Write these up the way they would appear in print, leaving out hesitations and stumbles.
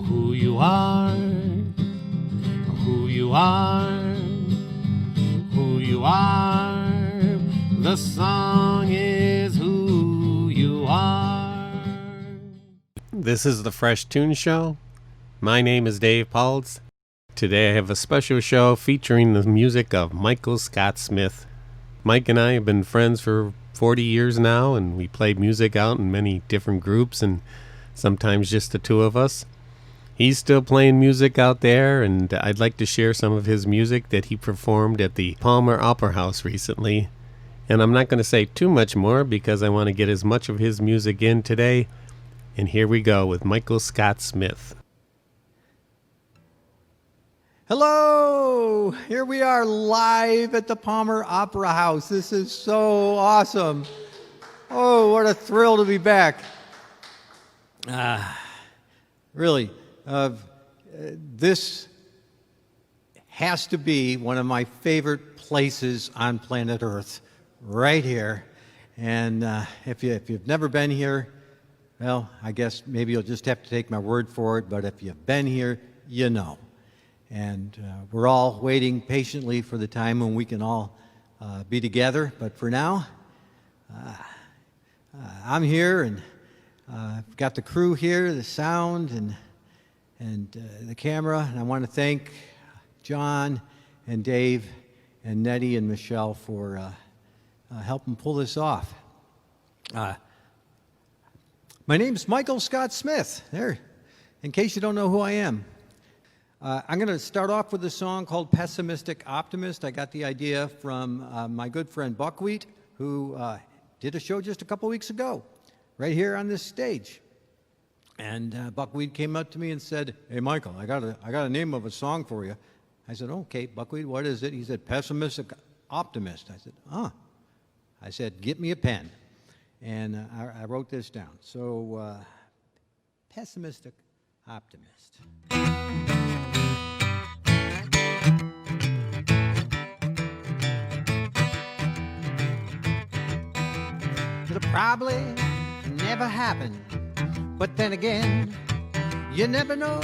who you are, who you are, who you are. The song is who you are. This is the Fresh Toones Show. My name is Dave Paulds. Today I have a special show featuring the music of Michael Scott Smith. Mike and I have been friends for 40 years now, and we play music out in many different groups and sometimes just the two of us. He's still playing music out there, and I'd like to share some of his music that he performed at the Palmer Opera House recently. And I'm not going to say too much more because I want to get as much of his music in today. And here we go with Michael Scott Smith. Hello! Here we are live at the Palmer Opera House. This is so awesome. Oh, what a thrill to be back. Really, this has to be one of my favorite places on planet Earth, right here. And if you've never been here, well, I guess maybe you'll just have to take my word for it, but if you've been here, you know. And we're all waiting patiently for the time when we can all be together. But for now, I'm here, and I've got the crew here, the sound and the camera. And I want to thank John and Dave and Nettie and Michelle for helping pull this off. My name's Michael Scott Smith, there, in case you don't know who I am. I'm going to start off with a song called Pessimistic Optimist. I got the idea from my good friend Buckwheat, who did a show just a couple weeks ago, right here on this stage. And Buckwheat came up to me and said, "Hey, Michael, I got a name of a song for you." I said, "Okay, Buckwheat, what is it?" He said, "Pessimistic Optimist." I said, I said, "Get me a pen." And I wrote this down. So, Pessimistic Optimist. It'll probably never happen, but then again, you never know.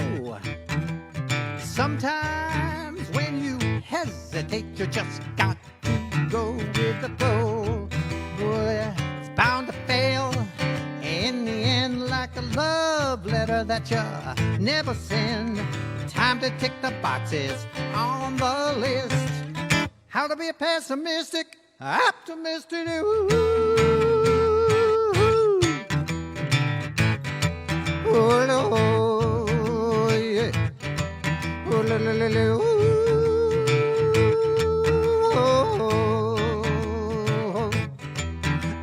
Sometimes when you hesitate, you just got to go with the flow. Well, it's bound to fail in the end, like a love letter that you never send. Time to tick the boxes on the list. How to be a pessimistic optimist. Oh, no, yeah. Oh, la, la, la, la, oh.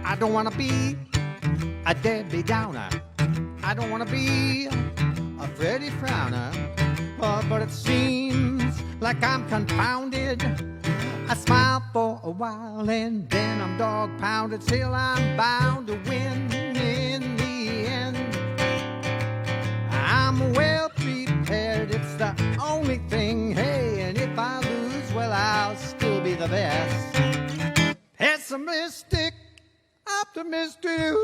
I don't want to be a Debbie Downer. I don't want to be a Freddie Frowner. But it seems like I'm confounded. I smile for a while and then I'm dog-pounded. Still I'm bound to win in the end. I'm well prepared, it's the only thing. Hey, and if I lose, well, I'll still be the best. Pessimistic, optimistic.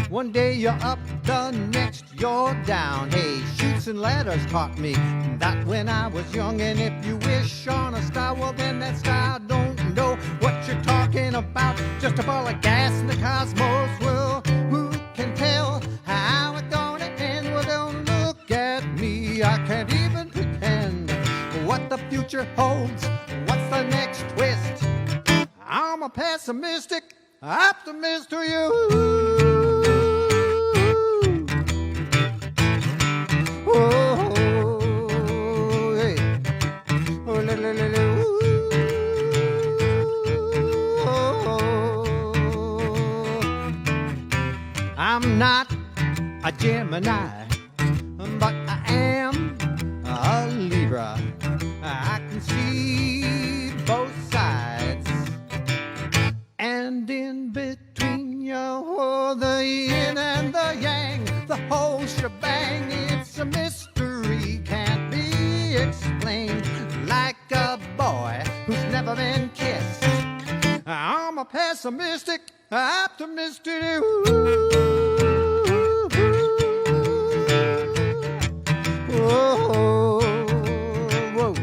One day you're up, the next you're down. Hey, Chutes and Ladders taught me that when I was young. And if you wish on a star, well then that star don't know what you're talking about. Just a ball of gas in the cosmos. Well, who can tell how it's gonna end? Well, don't look at me, I can't even pretend what the future holds. What's the next twist? I'm a pessimistic optimist to you. I'm not a Gemini, but I am a Libra. I can see both sides, and in between you, the yin and the yang, the whole shebang. It's a mystery, can't be explained, like a boy who's never been kissed. I'm a pessimistic, optimistic. Whoa, whoa.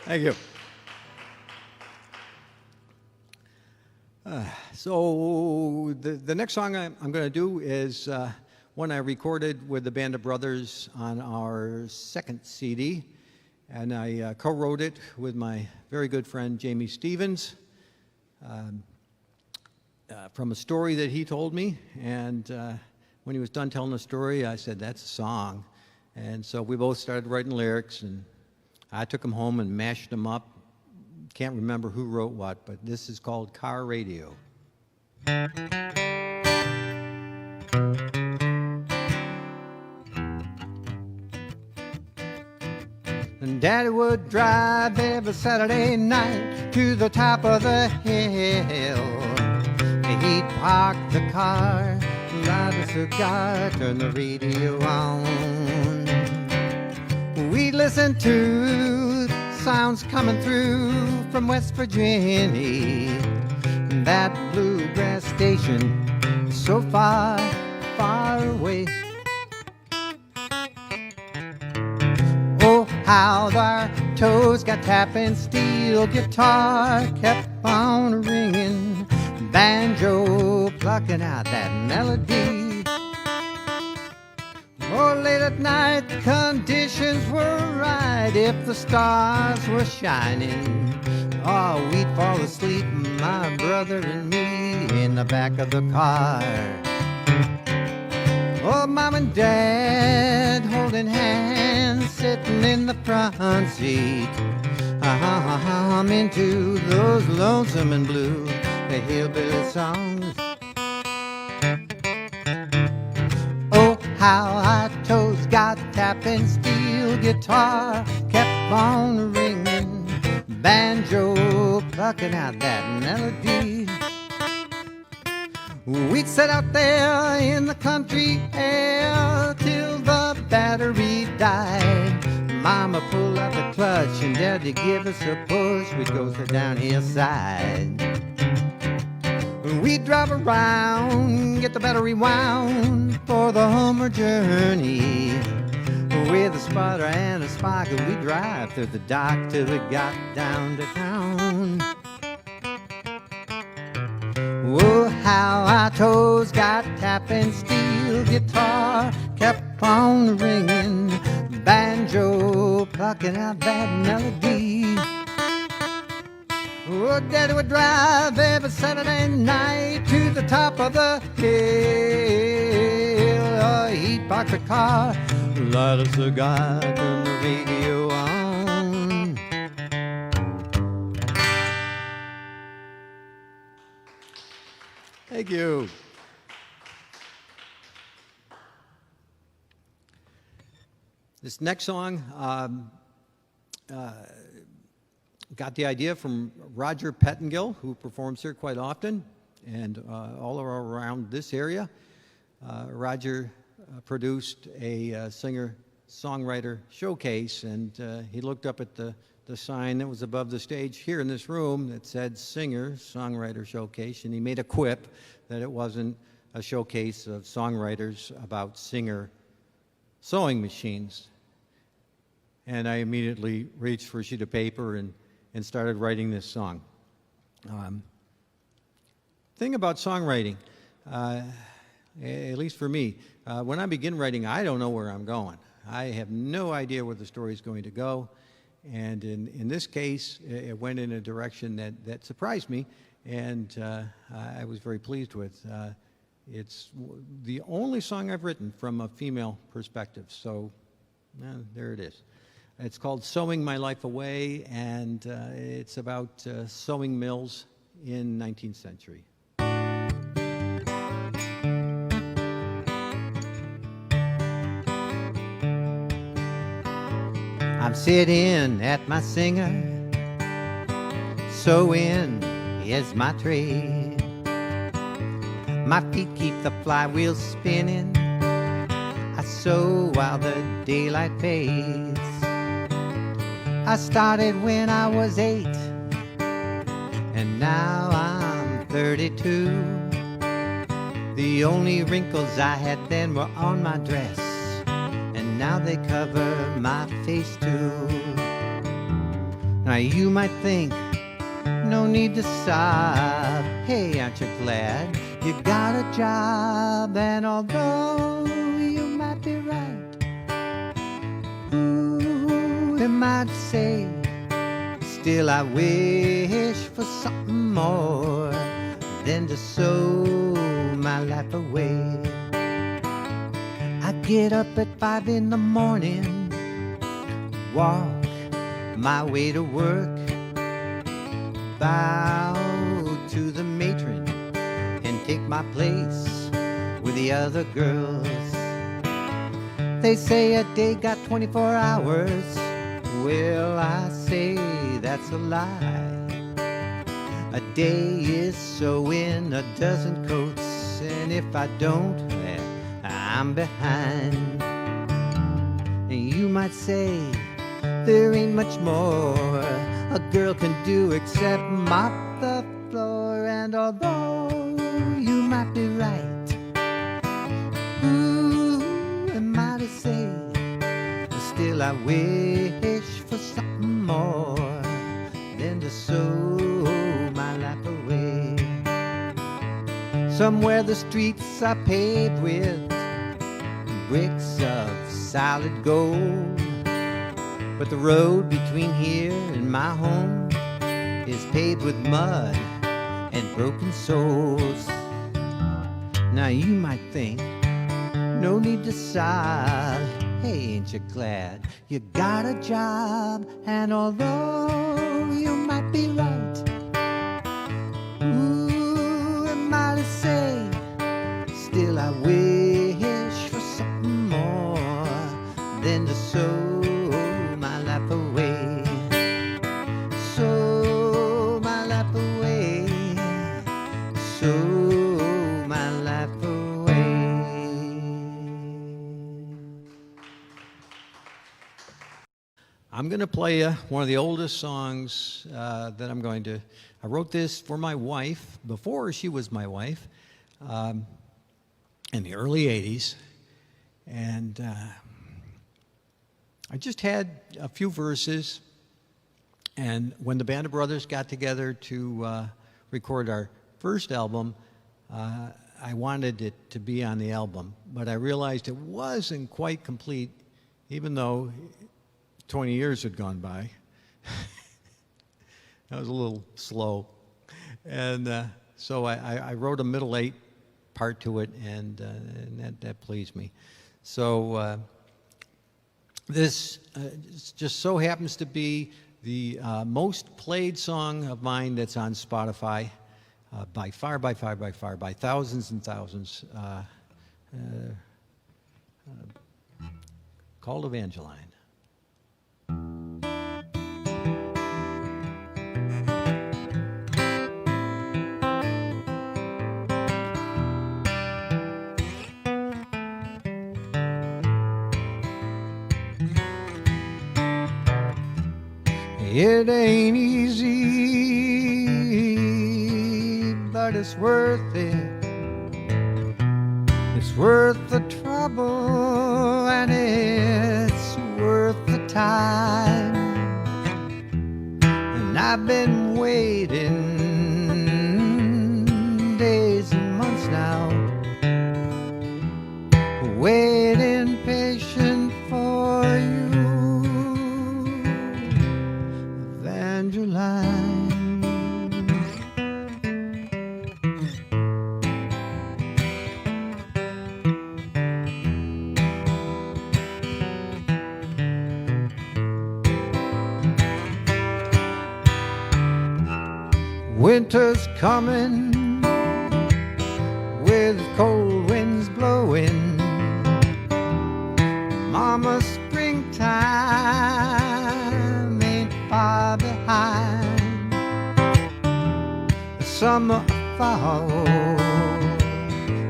Thank you. So the next song I'm going to do is one I recorded with the Band of Brothers on our second CD, and I co-wrote it with my very good friend Jamie Stevens from a story that he told me. And when he was done telling the story, I said, "That's a song." And so we both started writing lyrics, and I took them home and mashed them up. Can't remember who wrote what, but this is called Car Radio. And Daddy would drive every Saturday night to the top of the hill. He'd park the car, light a cigar, turn the radio on. We'd listen to sounds coming through from West Virginia. That bluegrass station so far, far away. Oh, how our toes got tapping, steel guitar kept on ringing, banjo plucking out that melody. Oh, late at night, the conditions were right. If the stars were shining, oh, we'd fall asleep, my brother and me, in the back of the car. Oh, Mom and Dad holding hands, sitting in the front seat. I'm into those lonesome and blue, the hillbilly songs. Oh, how our toes got tapping, steel guitar kept on ringing, banjo plucking out that melody. We'd sit out there in the country air till the battery died. Mama pulled out the clutch and Daddy give us a push. We'd go to down hillside. We'd drive around, get the battery wound for the Homer journey. With a sputter and a sparkle, we'd drive through the dark till we got down to town. Oh, how our toes got tapping, steel guitar kept on ringing, banjo plucking out that melody. Oh, Daddy would drive every Saturday night to the top of the hill. Oh, he'd park the car, light a cigar, turn the radio on. Thank you. This next song got the idea from Roger Pettingill, who performs here quite often and all around this area. Roger produced a singer-songwriter showcase, and he looked up at the sign that was above the stage here in this room that said Singer-Songwriter Showcase, and he made a quip that it wasn't a showcase of songwriters about Singer sewing machines. And I immediately reached for a sheet of paper and started writing this song. Thing about songwriting, at least for me, when I begin writing, I don't know where I'm going. I have no idea where the story is going to go. And in this case, it went in a direction that surprised me, and I was very pleased with. It's the only song I've written from a female perspective, so there it is. It's called Sowing My Life Away, and it's about sewing mills in 19th century. I'm sitting at my singer, sewing is my trade. My feet keep the flywheel spinning. I sew while the daylight fades. I started when I was 8, and now I'm 32. The only wrinkles I had then were on my dress, and now they cover my face too. Now you might think, no need to sob. Hey, aren't you glad you got a job? And although you might be right, who am I to say? Still I wish for something more than to sew my life away. I get up at 5 in the morning, walk my way to work, bow to the matron and take my place with the other girls. They say a day got 24 hours. Well, I say that's a lie. A day is sewing a dozen coats, and if I don't, I'm behind. And you might say there ain't much more a girl can do except mop the floor. And although you might be right, who am I to say? Still I wish for something more than to sew my life away. Somewhere the streets are paved with bricks of solid gold, but the road between here and my home is paved with mud and broken souls. Now you might think, no need to sob. Hey, ain't you glad you got a job? And although you might be right, who am I to say? Still I wish for something more than to sew my life away. Sew my life away. Sew my life away. I'm going to play you one of the oldest songs that I wrote this for my wife before she was my wife in the early 80s. And I just had a few verses. And when the Band of Brothers got together to record our first album, I wanted it to be on the album. But I realized it wasn't quite complete, even though 20 years had gone by. I was a little slow. And so I wrote a middle 8 part to it, and that pleased me. So this just so happens to be the most played song of mine that's on Spotify, by far, by thousands and thousands, called Evangeline. It ain't easy, but it's worth it. It's worth the trouble, and it's worth the time. And I've been waiting days and months now, waiting patient for you. Winter's coming with cold winds blowing. Mama, springtime summer, fall,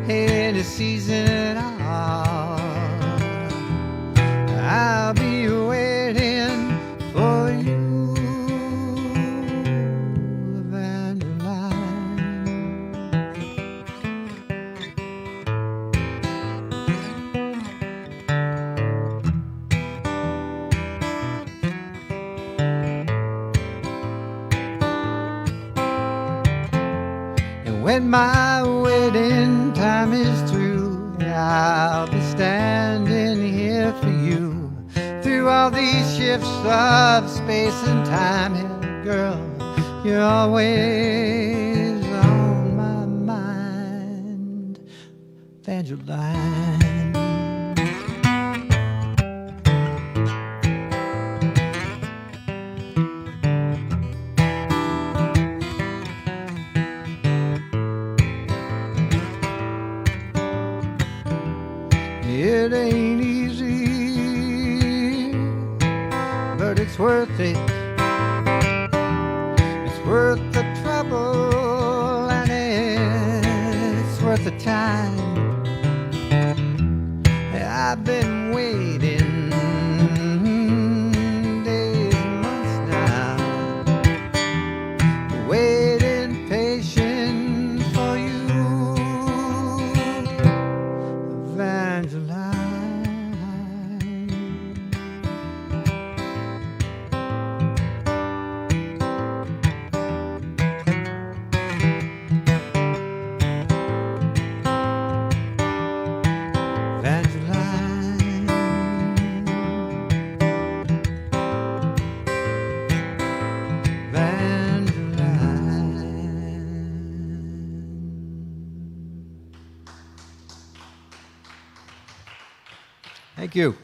any season at all. I'll be waiting for you, Evangeline. And when my waiting time is through, I'll be standing here for you through all these shifts of space and time. And girl, you're always on my mind, Evangeline. It ain't easy, but it's worth it. It's worth the trouble, and it's worth the time. I've been waiting days, months now, waiting patient for you, Evangeline. Thank you.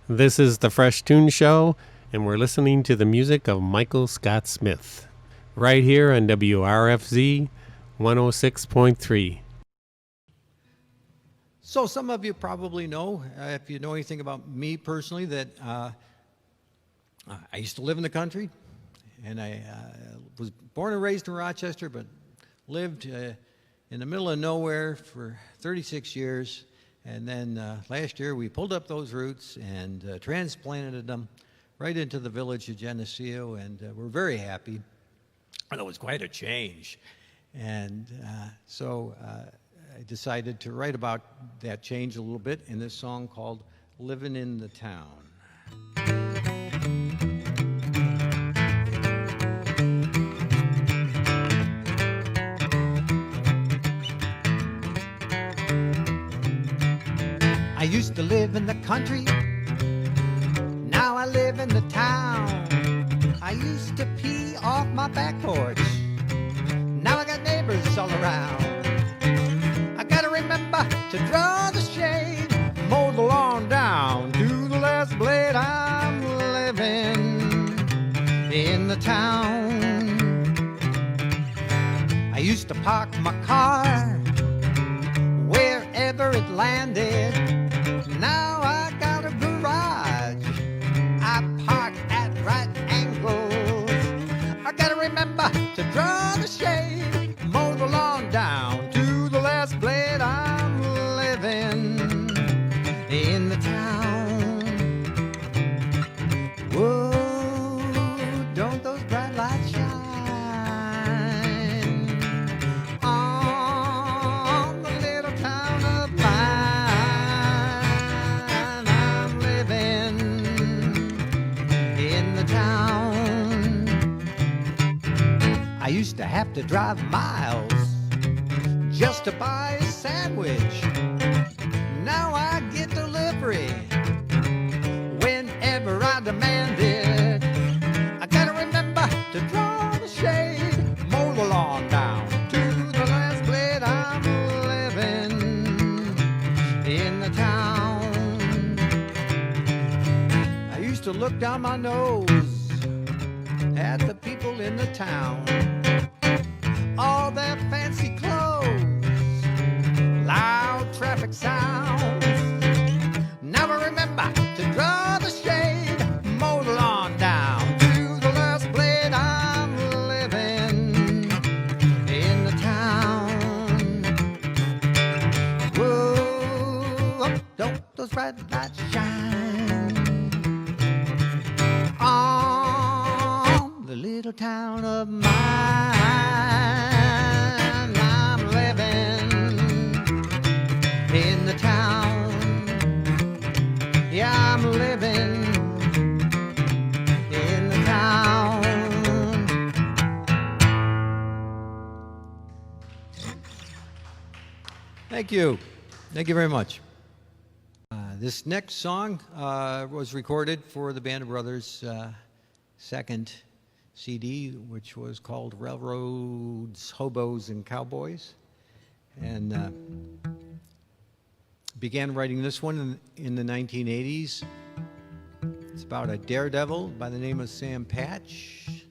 This is the Fresh Toones Show, and we're listening to the music of Michael Scott Smith, right here on WRFZ 106.3. So some of you probably know, if you know anything about me personally, that I used to live in the country, and I was born and raised in Rochester, but lived in the middle of nowhere for 36 years. And then last year we pulled up those roots and transplanted them right into the village of Geneseo, and we're very happy. And it was quite a change. And so I decided to write about that change a little bit in this song called Living in the Town. I used to live in the country, now I live in the town. I used to pee off my back porch, now I got neighbors all around. I gotta remember to draw the shade, mow the lawn down to the last blade. I'm living in the town. I used to park my car wherever it landed. Now I got a garage, I park at right angles. I gotta remember to draw the shade, mow the lawn down to the last blade. I'm living in the town. Whoa, don't those bright lights shine on the little town of mine. I'm living in the town. I used to have to drive miles just to buy a sandwich. Now I get delivery whenever I demand it. I gotta remember to draw the shade, mow the lawn down to the last blade. I'm living in the town. I used to look down my nose at the people in the town, all their fancy clothes, loud traffic sounds. Now I remember to draw the shade, mow the lawn down to the last blade. I'm living town of mine. I'm living in the town. Yeah, I'm living in the town. Thank you. Thank you very much. This next song was recorded for the Band of Brothers' second CD, which was called Railroads, Hobos, and Cowboys. And began writing this one in the 1980s. It's about a daredevil by the name of Sam Patch.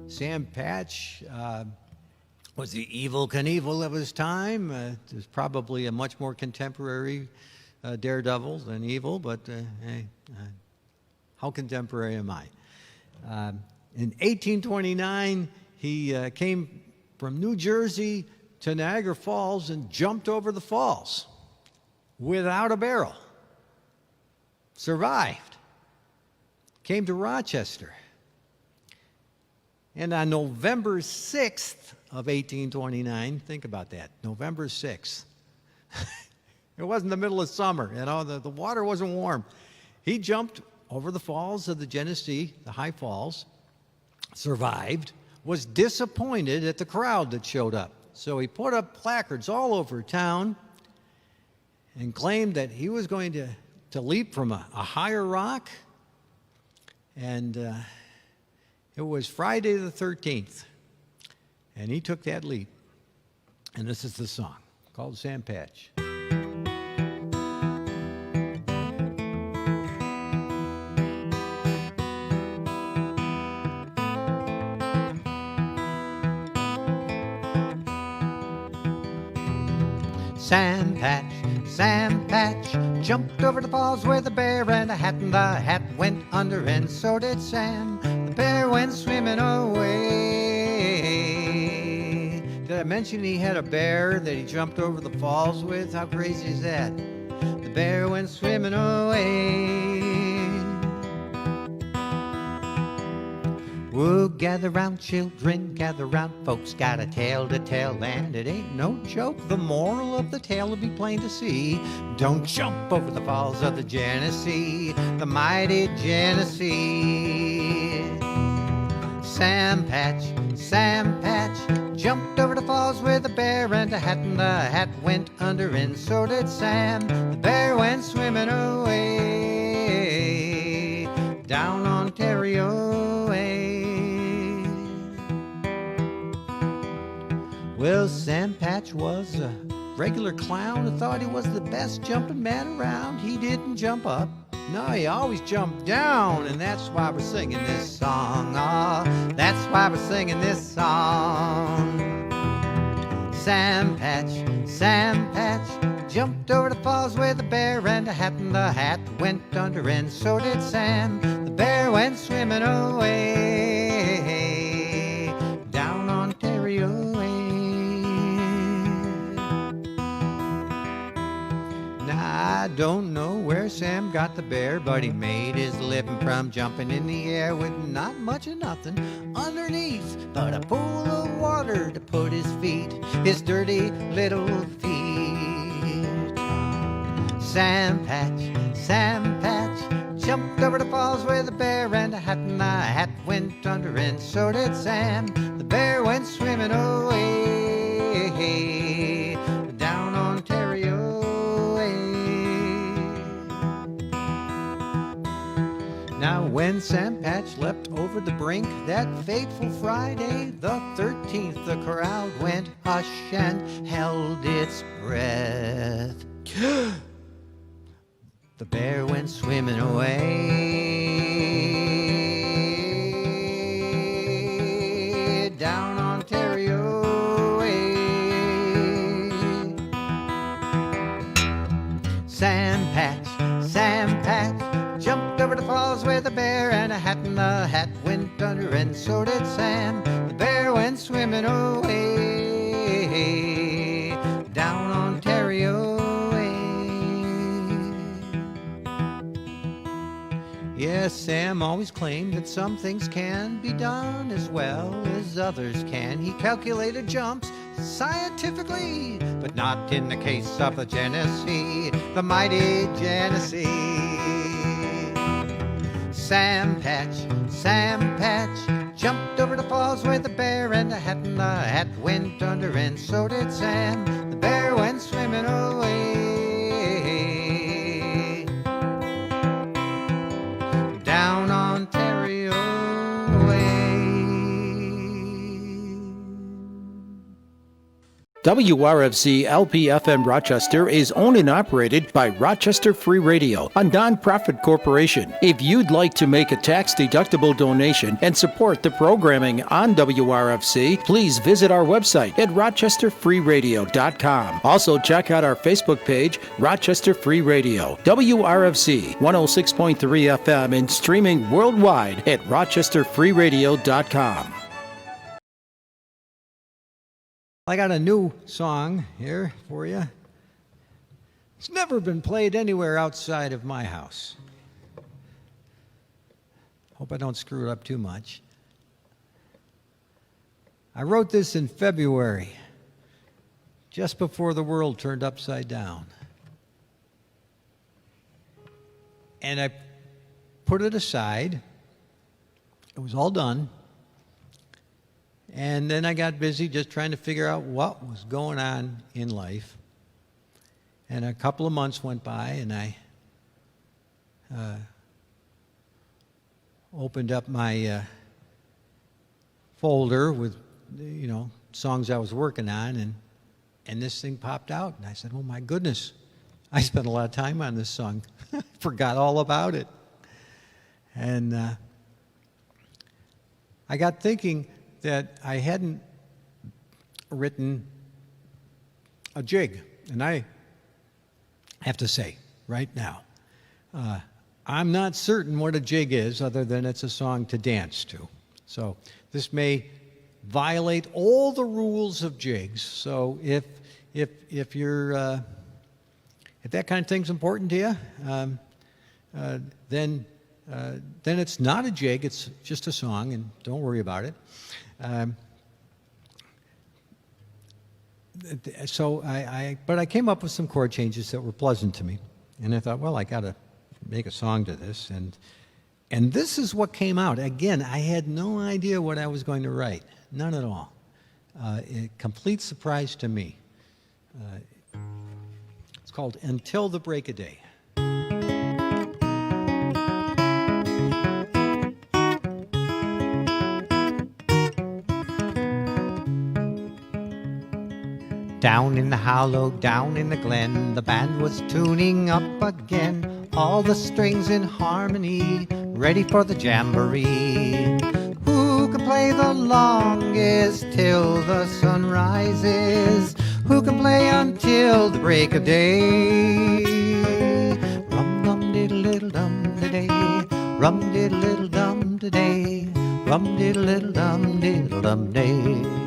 Sam Patch was the Evel Knievel of his time. There's probably a much more contemporary daredevil than Evel, but hey, how contemporary am I? In 1829, he came from New Jersey to Niagara Falls and jumped over the falls without a barrel. Survived. Came to Rochester. And on November 6th of 1829, think about that, November 6th. It wasn't the middle of summer, you know, the water wasn't warm. He jumped over the falls of the Genesee, the high falls, survived, was disappointed at the crowd that showed up. So he put up placards all over town and claimed that he was going to leap from a higher rock. And it was Friday the 13th. And he took that leap. And this is the song called Sam Patch. Sam Patch, jumped over the falls with a bear and a hat, and the hat went under, and so did Sam. The bear went swimming away. Did I mention he had a bear that he jumped over the falls with? How crazy is that? The bear went swimming away. Whoa, gather round, children, gather round, folks got a tale to tell, and it ain't no joke. The moral of the tale will be plain to see. Don't jump over the falls of the Genesee, the mighty Genesee. Sam Patch, jumped over the falls with a bear and a hat, and the hat went under, and so did Sam. The bear went swimming away down Ontario way. Well, Sam Patch was a regular clown who thought he was the best jumping man around. He didn't jump up. No, he always jumped down, and that's why we're singing this song. Oh, that's why we're singing this song. Sam Patch, jumped over the falls with a bear and a hat, and the hat went under, and so did Sam. The bear went swimming away down Ontario way. I don't know where Sam got the bear, but he made his living from jumping in the air with not much of nothing underneath but a pool of water to put his feet, his dirty little feet. Sam Patch, jumped over the falls with a bear and a hat, and the hat went under, and so did Sam. The bear went swimming away down Ontario. Now when Sam Patch leapt over the brink that fateful Friday, the 13th, the crowd went hush and held its breath. The bear went swimming away down Ontario way. Sam Patch, jumped over the falls with a bear and a hat, and the hat went under, and so did Sam. The bear went swimming away down Ontario way. Yes, Sam always claimed that some things can be done as well as others can. He calculated jumps scientifically, but not in the case of the Genesee, the mighty Genesee. Sam Patch jumped over the falls where the bear and the hat went under, and so did Sam. The bear went swimming away. Down Ontario way. WRFC LP-FM Rochester is owned and operated by Rochester Free Radio, a nonprofit corporation. If you'd like to make a tax-deductible donation and support the programming on WRFC, please visit our website at rochesterfreeradio.com. Also, check out our Facebook page, Rochester Free Radio. WRFC 106.3 FM and streaming worldwide at rochesterfreeradio.com. I got a new song here for you. It's never been played anywhere outside of my house. Hope I don't screw it up too much. I wrote this in February, just before the world turned upside down. And I put it aside. It was all done. And then I got busy just trying to figure out what was going on in life. And a couple of months went by, and I opened up my folder with, songs I was working on, and this thing popped out. And I said, oh, my goodness, I spent a lot of time on this song. Forgot all about it. And I got thinking that I hadn't written a jig. And I have to say, right now, I'm not certain what a jig is other than it's a song to dance to. So this may violate all the rules of jigs. So if you're if that kind of thing's important to you, then it's not a jig, it's just a song, and don't worry about it. But I came up with some chord changes that were pleasant to me, and I thought, well, I got to make a song to this, and this is what came out. Again, I had no idea what I was going to write, none at all. A complete surprise to me. It's called "Until the Break of Day." Down in the hollow, down in the glen, the band was tuning up again, all the strings in harmony, ready for the jamboree. Who can play the longest till the sun rises? Who can play until the break of day? Rum-dum-diddle-diddle-dum-da-day, rum-diddle-diddle-dum-da-day, rum-diddle-diddle-dum-diddle-dum-day.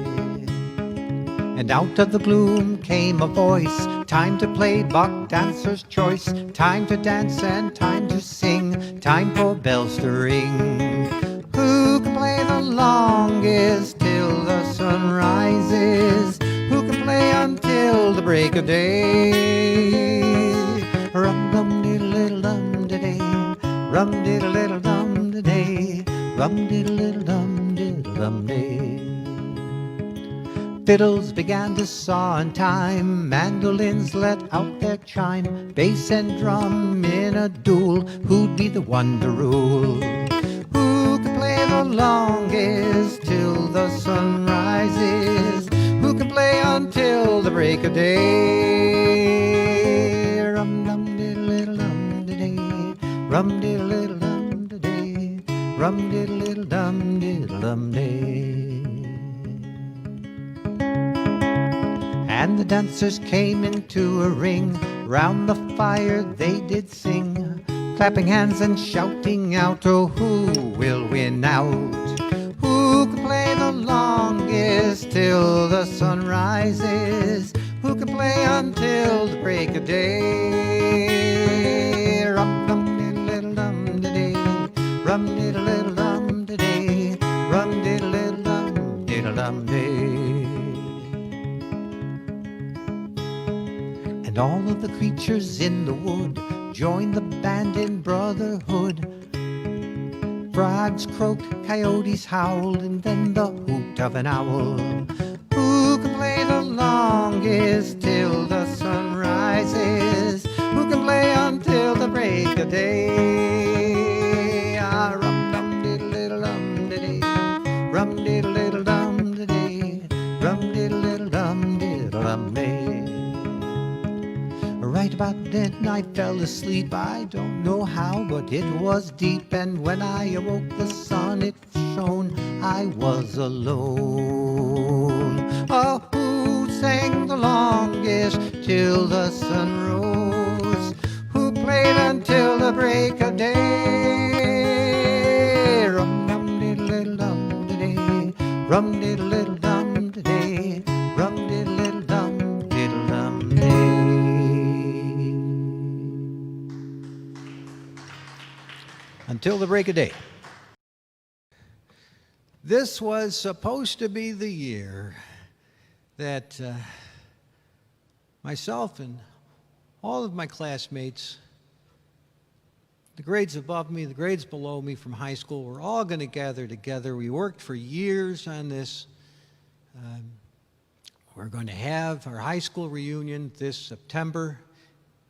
And out of the gloom came a voice, time to play buck dancer's choice, time to dance and time to sing, time for bells to ring. Who can play the longest till the sun rises? Who can play until the break of day? Rum-dum-diddle-diddle-dum-da-day, rum-diddle-diddle-dum-da-day, rum-diddle-diddle-dum-diddle-dum-day. Fiddles began to saw in time, mandolins let out their chime, bass and drum in a duel, who'd be the one to rule? Who can play the longest till the sun rises? Who can play until the break of day? Rum-dum-diddle-diddle-dum-da-day, rum-diddle-diddle-dum-da-day, rum-diddle-diddle-dum-diddle-dum-day. And the dancers came into a ring, round the fire they did sing, clapping hands and shouting out, oh, who will win out? Who can play the longest till the sun rises? Who can play until the break of day? Rum-dum-diddle-diddle-dum-da-day, rum-diddle-diddle-dum-diddle-day, rum-diddle-diddle-dum-diddle-dum-day. And all of the creatures in the wood joined the band in brotherhood. Frogs croaked, coyotes howled, and then the hoot of an owl. Who can play the longest till the sun rises? Who can play until the break of day? Ah, rum-dum-diddle-diddle-dum-diddle-day, rum-diddle-diddle-dum-diddle-day, rum-diddle-diddle-dum-diddle-dum-day. Right about then I fell asleep. I don't know how, but it was deep. And when I awoke, the sun it shone. I was alone. Oh, who sang the longest till the sun rose? Who played until the break of day? Rum-dum-diddle-diddle-dum-diddle-day, rum-diddle-diddle-dum-diddle-day, rum-diddle-diddle-dum-diddle-dum-day. Until the break of day. This was supposed to be the year that myself and all of my classmates, the grades above me, the grades below me from high school, were all going to gather together. We worked for years on this. We're going to have our high school reunion this September.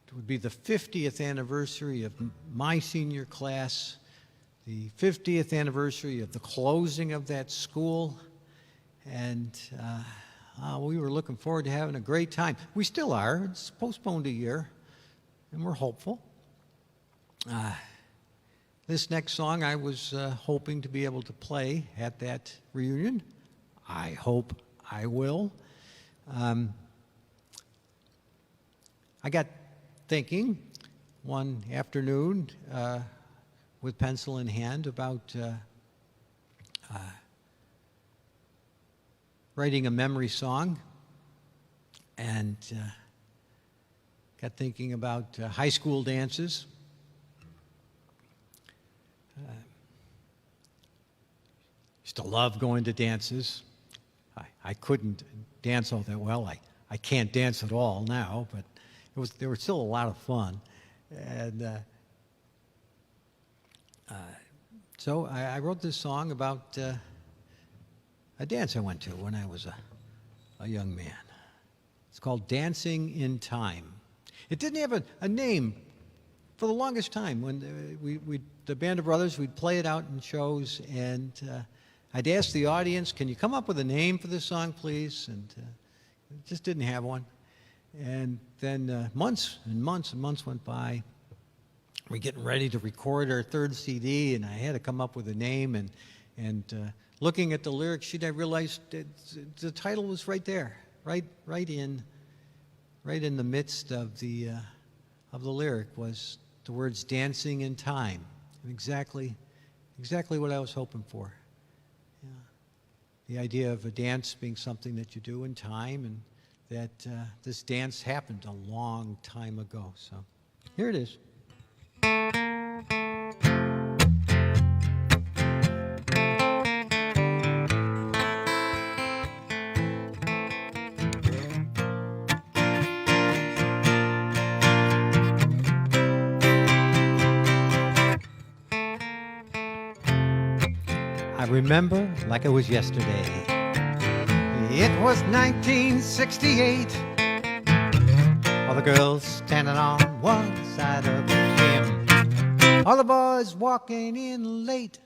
It would be the 50th anniversary of my senior class, the 50th anniversary of the closing of that school, and we were looking forward to having a great time. We still are. It's postponed a year, and we're hopeful. This next song I was hoping to be able to play at that reunion. I hope I will. I got thinking one afternoon with pencil in hand about writing a memory song, and got thinking about high school dances. Used to love going to dances. I couldn't dance all that well. I can't dance at all now, but they were still a lot of fun. And so I wrote this song about a dance I went to when I was a young man. It's called Dancing in Time. It didn't have a name for the longest time. When the Band of Brothers, we'd play it out in shows, and I'd ask the audience, can you come up with a name for this song, please? And just didn't have one. And then months and months and months went by. We're getting ready to record our third CD, and I had to come up with a name. And looking at the lyric sheet, I realized the title was right there, right in the midst of the lyric was the words "dancing in time," and exactly what I was hoping for. Yeah. The idea of a dance being something that you do in time, and that this dance happened a long time ago. So here it is. I remember like it was yesterday. It was 1968. All the girls standing on one side of the gym, all the boys walking in late,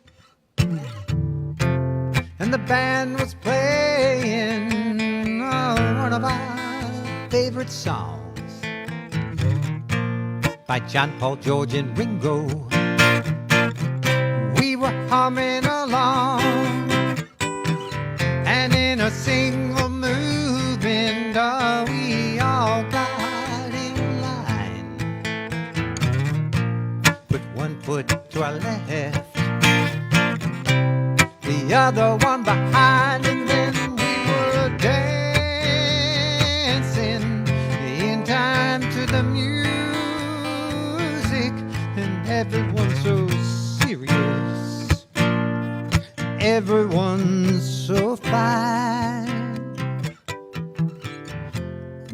and the band was playing one of our favorite songs by John, Paul, George, and Ringo. We were humming along, and in a single movement, we all got in line. Put one foot to our left, the other one behind, and then we were dancing in time to the music, and everyone so serious. everyone's so fine.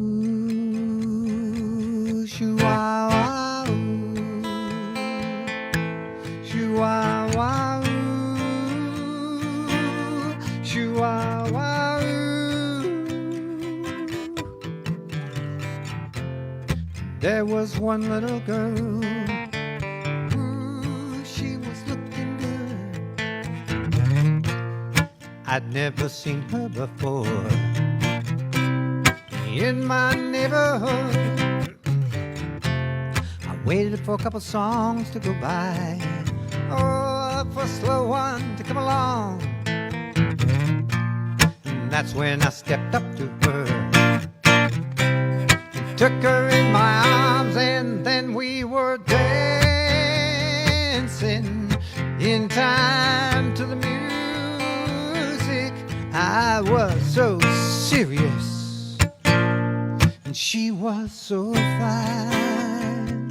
Ooh, shoo-wah-wah, ooh. Shoo-wah-wah, ooh. Shoo-wah-wah, ooh. There was one little girl. Ooh, she was looking good. I'd never seen her before in my neighborhood. I waited for a couple songs to go by, oh, for a slow one to come along. And that's when I stepped up to her, took her in my arms, and then we were dancing in time to the music. I was so serious, and she was so fine.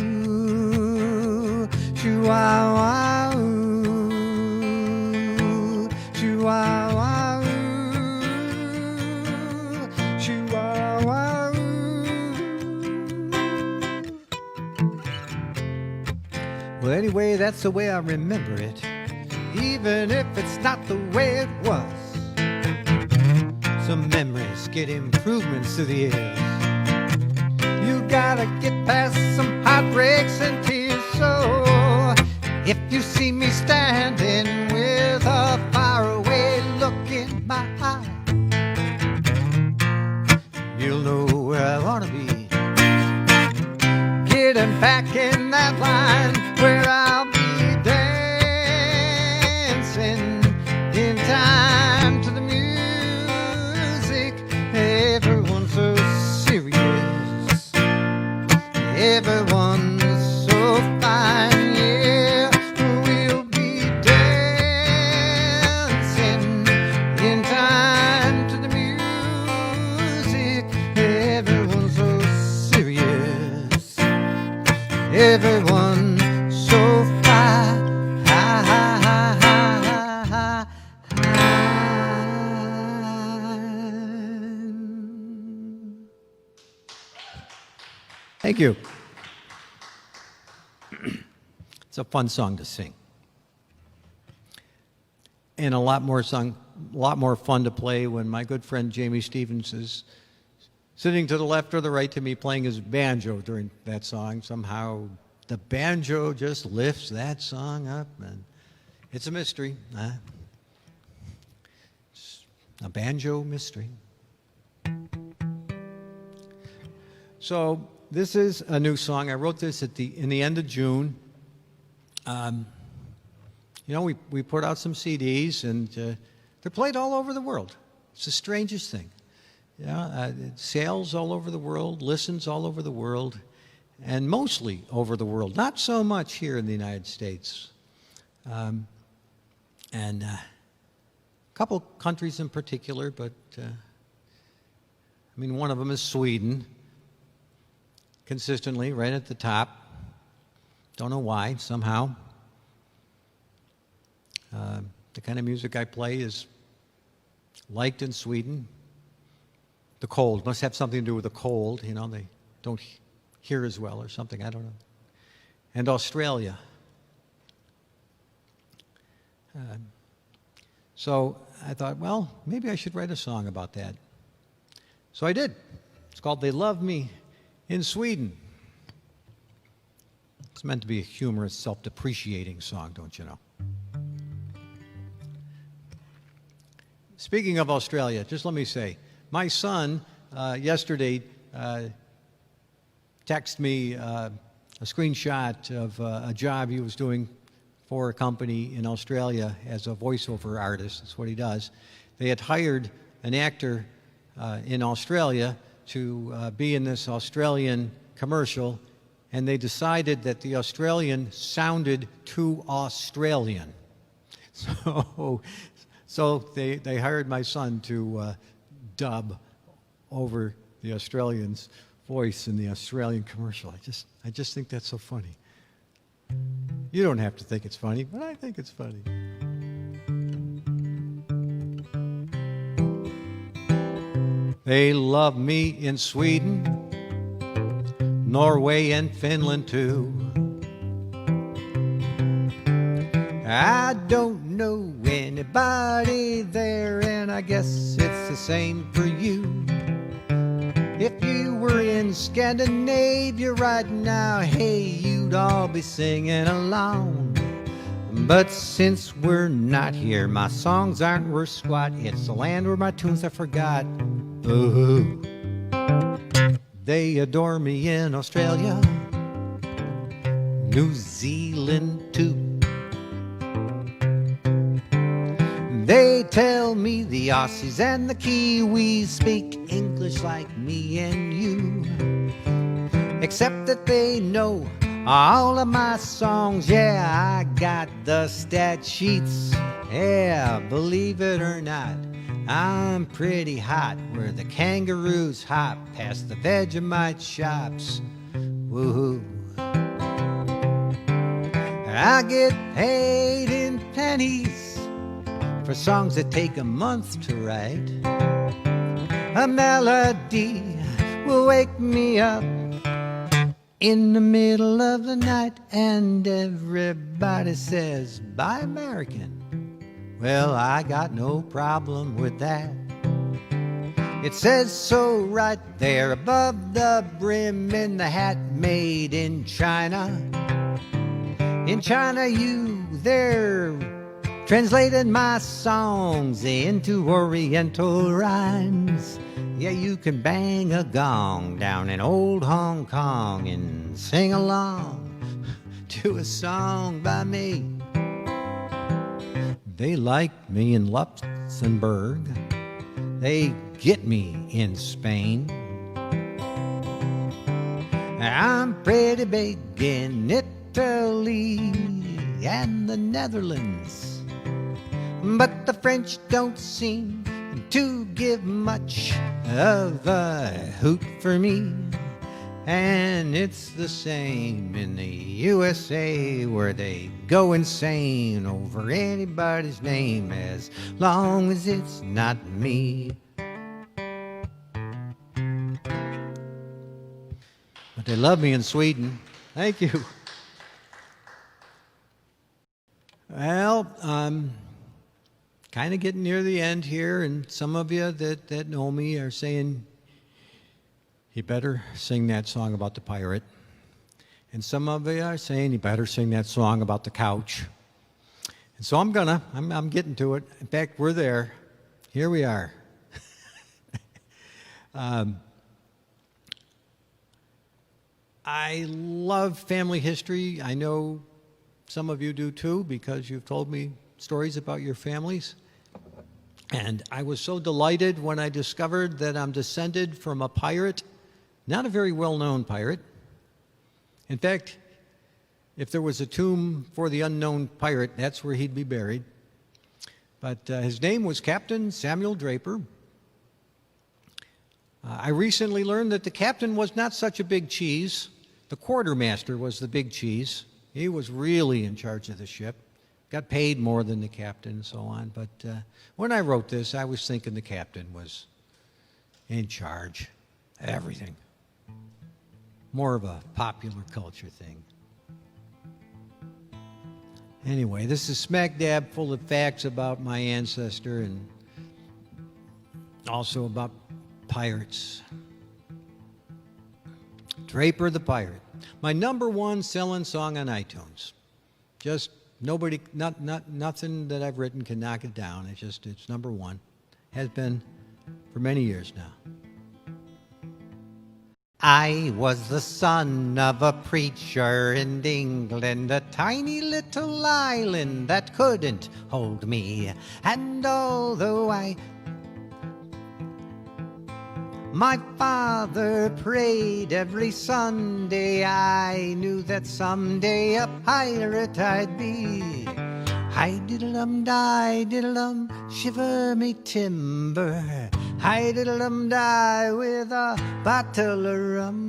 Ooh, shoo-wah-wah, ooh. Shoo-wah-wah, ooh. Shoo-wah-wah, ooh. Well, anyway, that's the way I remember it, even if it's not the way it was. Some memories get improvements to the years. You gotta get past some heartbreaks and tears. So if you see me standing with a faraway look in my eye, you'll know where I wanna be. Getting back in that line where I'll be dancing in time to the music. Everyone's so serious, everyone's so fine, yeah. We'll be dancing in time to the music. Everyone's so serious, everyone so fine. Thank you. It's a fun song to sing, and a lot more fun to play when my good friend Jamie Stevens is sitting to the left or the right to me playing his banjo during that song. Somehow the banjo just lifts that song up, and it's a mystery. It's a banjo mystery. So this is a new song. I wrote this in the end of June. You know, we put out some CDs, and they're played all over the world. It's the strangest thing. Yeah, sales all over the world, listens all over the world, and mostly over the world. Not so much here in the United States. And a couple countries in particular, but I mean, one of them is Sweden. Consistently, right at the top. Don't know why, somehow. The kind of music I play is liked in Sweden. The cold must have something to do with the cold. You know, they don't hear as well or something, I don't know. And Australia. So I thought, well, maybe I should write a song about that. So I did. It's called They Love Me in Sweden. It's meant to be a humorous, self-depreciating song, don't you know? Speaking of Australia, just let me say, my son yesterday texted me a screenshot of a job he was doing for a company in Australia as a voiceover artist. That's what he does. They had hired an actor in Australia to be in this Australian commercial, and they decided that the Australian sounded too Australian. So they hired my son to dub over the Australian's voice in the Australian commercial. I just think that's so funny. You don't have to think it's funny, but I think it's funny. They love me in Sweden, Norway, and Finland too. I don't know anybody there, and I guess it's the same for you. If you were in Scandinavia right now, hey, you'd all be singing along. But since we're not here, my songs aren't worth squat. It's the land where my tunes I forgot. Ooh. They adore me in Australia, New Zealand too. They tell me the Aussies and the Kiwis speak English like me and you, except that they know all of my songs. Yeah, I got the stat sheets. Yeah, believe it or not, I'm pretty hot where the kangaroos hop past the Vegemite shops. Woohoo. I get paid in pennies for songs that take a month to write. A melody will wake me up in the middle of the night, and everybody says, "Buy American." Well, I got no problem with that. It says so right there above the brim in the hat, made in China. In China, they're translated my songs into Oriental rhymes. Yeah, you can bang a gong down in old Hong Kong and sing along to a song by me. They like me in Luxembourg. They get me in Spain. I'm pretty big in Italy and the Netherlands, but the French don't seem to give much of a hoot for me. And it's the same in the USA, where they go insane over anybody's name as long as it's not me. But they love me in Sweden. Thank you. Well, kind of getting near the end here, and some of you that know me are saying, you better sing that song about the pirate. And some of you are saying, you better sing that song about the couch. And so I'm getting to it. In fact, we're there. Here we are. I love family history. I know some of you do too, because you've told me stories about your families. And I was so delighted when I discovered that I'm descended from a pirate, not a very well-known pirate. In fact, if there was a tomb for the unknown pirate, that's where he'd be buried. But his name was Captain Samuel Draper. I recently learned that the captain was not such a big cheese. The quartermaster was the big cheese. He was really in charge of the ship. Got paid more than the captain and so on. But when I wrote this, I was thinking the captain was in charge of everything. More of a popular culture thing. Anyway, this is smack dab full of facts about my ancestor and also about pirates. Draper the Pirate. My #1 selling song on iTunes. Just nobody, nothing that I've written can knock it down. It's #1. Has been for many years now. I was the son of a preacher in England, a tiny little island that couldn't hold me. And although my father prayed every Sunday, I knew that someday a pirate I'd be. Hi-diddle-dum, die-diddle-dum, shiver me timber. Hi-diddle-dum, die with a bottle of rum.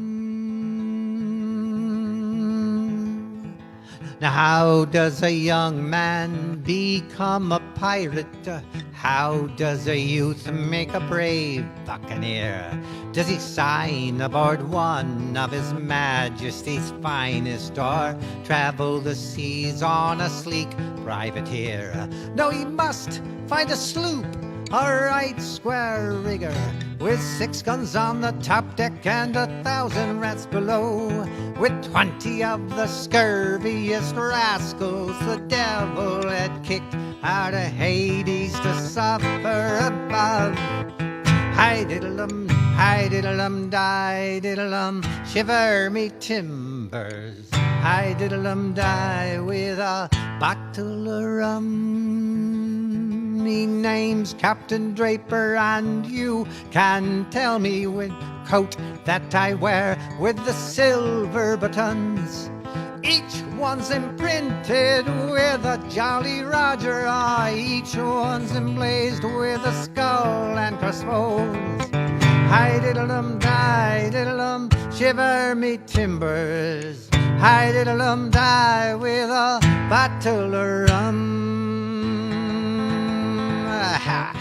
Now how does a young man become a pirate? How does a youth make a brave buccaneer? Does he sign aboard one of His Majesty's finest, or travel the seas on a sleek privateer? No, he must find a sloop, a right square rigger, with 6 guns on the top deck and 1,000 rats below, with 20 of the scurviest rascals the devil had kicked out of Hades to suffer above. Hi-diddle-dum, die-diddle-dum, shiver me timbers. Hi-diddle-dum, die with a bottle of rum. Me name's Captain Draper, and you can tell me which coat that I wear with the silver buttons. Each one's imprinted with a Jolly Roger, each one's emblazed with a skull and crossbones. Hi-diddle-dum, die-diddle-dum, shiver me timbers. Hi-diddle-dum, die with a bottle of rum. Ha.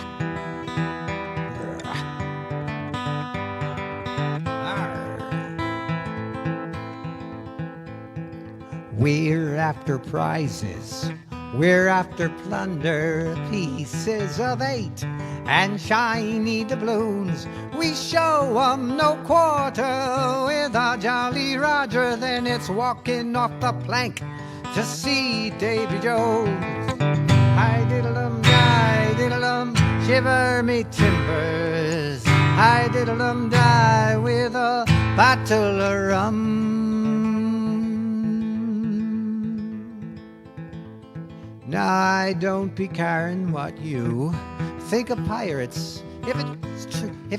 We're after prizes, we're after plunder, pieces of 8 and shiny doubloons. We show 'em no quarter with our Jolly Roger, then it's walking off the plank to see Davy Jones. Hi-diddle-dum, die-diddle-dum, shiver me timbers. Hi-diddle-dum, die with a bottle of rum. Now I don't be caring what you think of pirates. If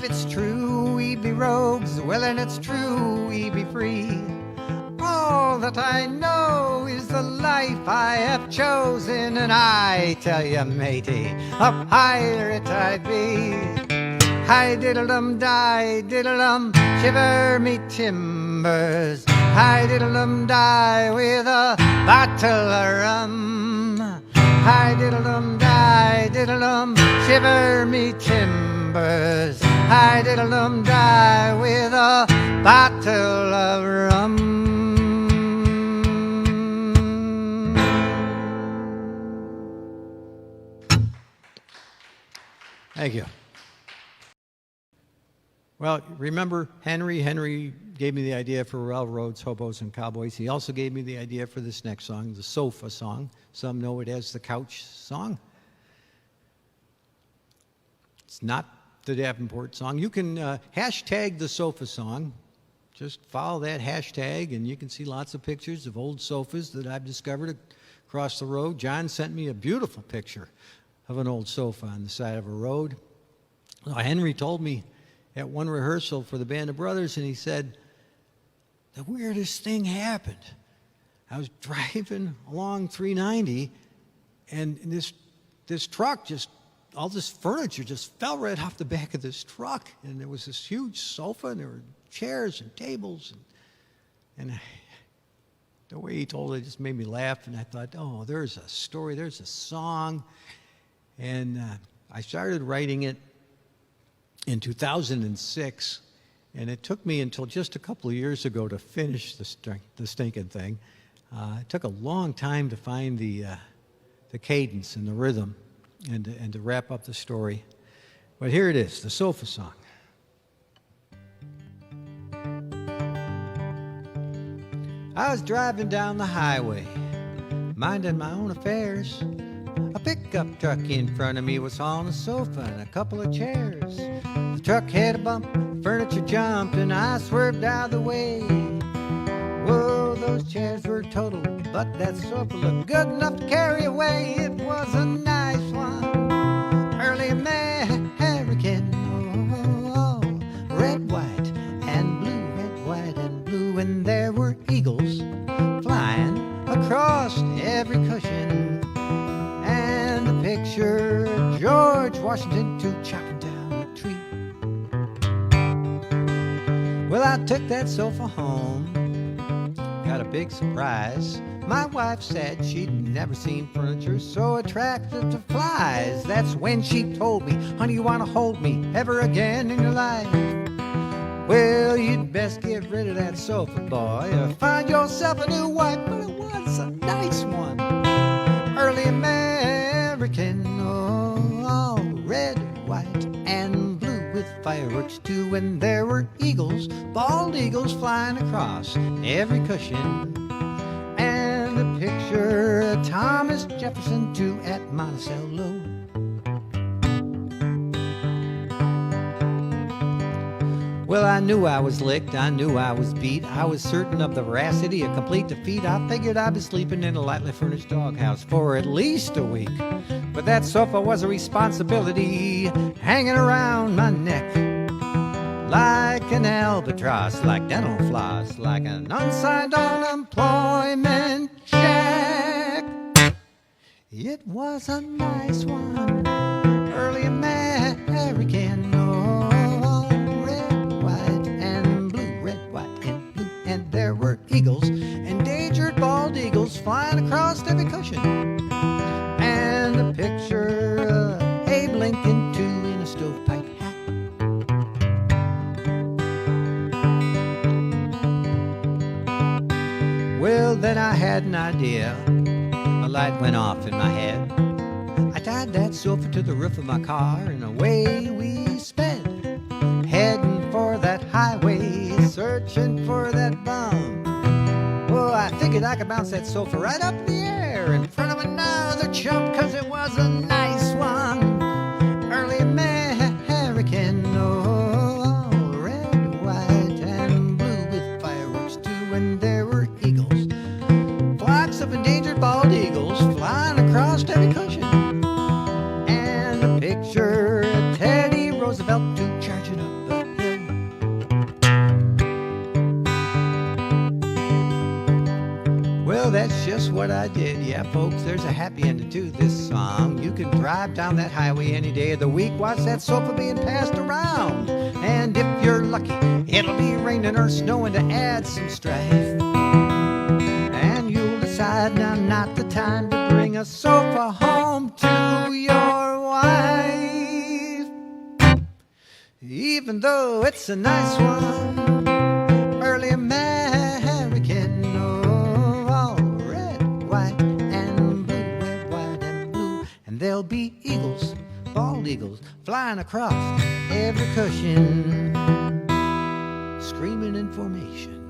it's true we be rogues, well, and it's true we be free. All that I know is the life I have chosen, and I tell you, matey, a pirate I'd be. Hi-diddle-dum, die-diddle-dum, shiver me timbers. Hi-diddle-dum, die with a bottle of rum. Hi-diddle-dum, die-diddle-dum, shiver me timbers. Hi-diddle-dum, die with a bottle of rum. Thank you. Well, remember Henry? Henry gave me the idea for Railroads, Hobos, and Cowboys. He also gave me the idea for this next song, the sofa song. Some know it as the couch song. It's not the Davenport song. You can hashtag the sofa song. Just follow that hashtag, and you can see lots of pictures of old sofas that I've discovered across the road. John sent me a beautiful picture of an old sofa on the side of a road. Well, Henry told me at one rehearsal for the Band of Brothers, and he said, the weirdest thing happened. I was driving along 390, and this truck all this furniture just fell right off the back of this truck, and there was this huge sofa, and there were chairs and tables, and the way he told it just made me laugh, and I thought, oh, there's a story, there's a song, and I started writing it in 2006, and it took me until just a couple of years ago to finish the stinking thing. It took a long time to find the cadence and the rhythm and to wrap up the story. But here it is, the sofa song. I was driving down the highway, minding my own affairs. A pickup truck in front of me was on a sofa and a couple of chairs. The truck had a bump, furniture jumped, and I swerved out of the way. Whoa, those chairs were total, but that sofa looked good enough to carry away. It was a nice one, early American. Oh, red, white, and blue, red, white, and blue. And there were eagles flying across every cushion. And a picture of George Washington too, chopping down a tree. Well, I took that sofa home, got a big surprise. My wife said she'd never seen furniture so attractive to flies. That's when she told me, honey, you want to hold me ever again in your life? Well, you'd best get rid of that sofa, boy, or find yourself a new wife. But it was a nice one, early American, oh, all red, white, and blue with fireworks too. And there were eagles, bald eagles flying across every cushion. And a picture of Thomas Jefferson too at Monticello. Well, I knew I was licked, I knew I was beat. I was certain of the veracity of complete defeat. I figured I'd be sleeping in a lightly furnished doghouse for at least a week. But that sofa was a responsibility hanging around my neck like an albatross, like dental floss, like an unsigned unemployment check. It was a nice one, early American, oh, red, white, and blue, red, white, and blue. And there were eagles, endangered bald eagles, flying across every cushion. And a picture of Abe Lincoln, too, in a stovepipe hat. Well, then I had an idea. A light went off in my head. I tied that sofa to the roof of my car, and away we sped, heading for that highway, searching for that bum. Oh, I figured I could bounce that sofa right up in the air in front of another chump, 'cause it was a nice one, early American, oh, red, white, and blue with fireworks too. And there were eagles, flocks of endangered bald eagles, flying across every cushion. And a picture of Teddy Roosevelt too, charging up the hill. Well, that's just what I did. Yeah, folks, there's a happy ending to this song. You can drive down that highway any day of the week, watch that sofa being passed around. And if you're lucky, it'll be raining or snowing to add some strife. And you'll decide now not the time to bring a sofa home to your wife. Even though it's a nice one, early American, oh, all red, white, and blue, red, white, and blue. And there'll be eagles, bald eagles, flying across every cushion, screaming in formation.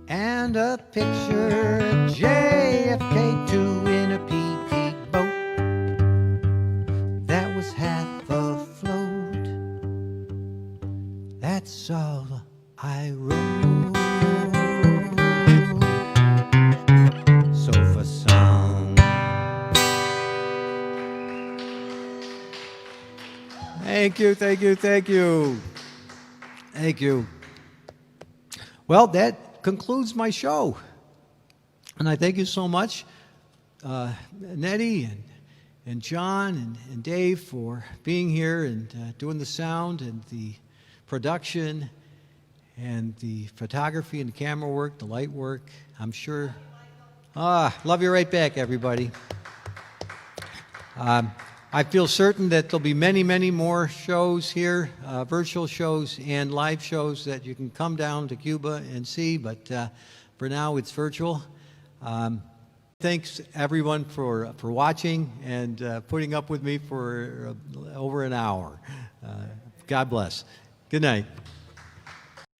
And a picture of JFK2 in a PT boat that was half afloat. That's all I wrote. Sofa song. Thank you, thank you, thank you. Thank you. Well, that concludes my show. And I thank you so much, Nettie and John and Dave, for being here and doing the sound and the production and the photography and the camera work, the light work. I'm sure. Love you right back, everybody. I feel certain that there'll be many, many more shows here, virtual shows and live shows that you can come down to Cuba and see, but for now it's virtual. Thanks everyone for watching and putting up with me for over an hour. God bless. Good night.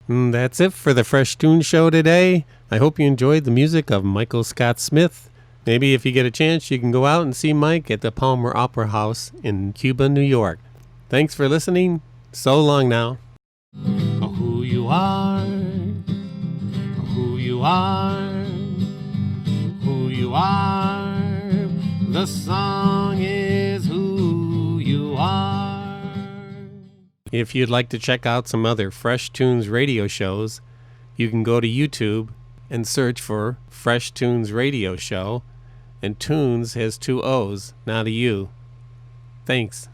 That's it for the Fresh Toones Show today. I hope you enjoyed the music of Michael Scott Smith. Maybe if you get a chance, you can go out and see Mike at the Palmer Opera House in Cuba, New York. Thanks for listening. So long now. Who you are, who you are, who you are. The song is who you are. If you'd like to check out some other Fresh Toones radio shows, you can go to YouTube and search for Fresh Toones Radio Show. And Toones has 2 O's, not a U. Thanks.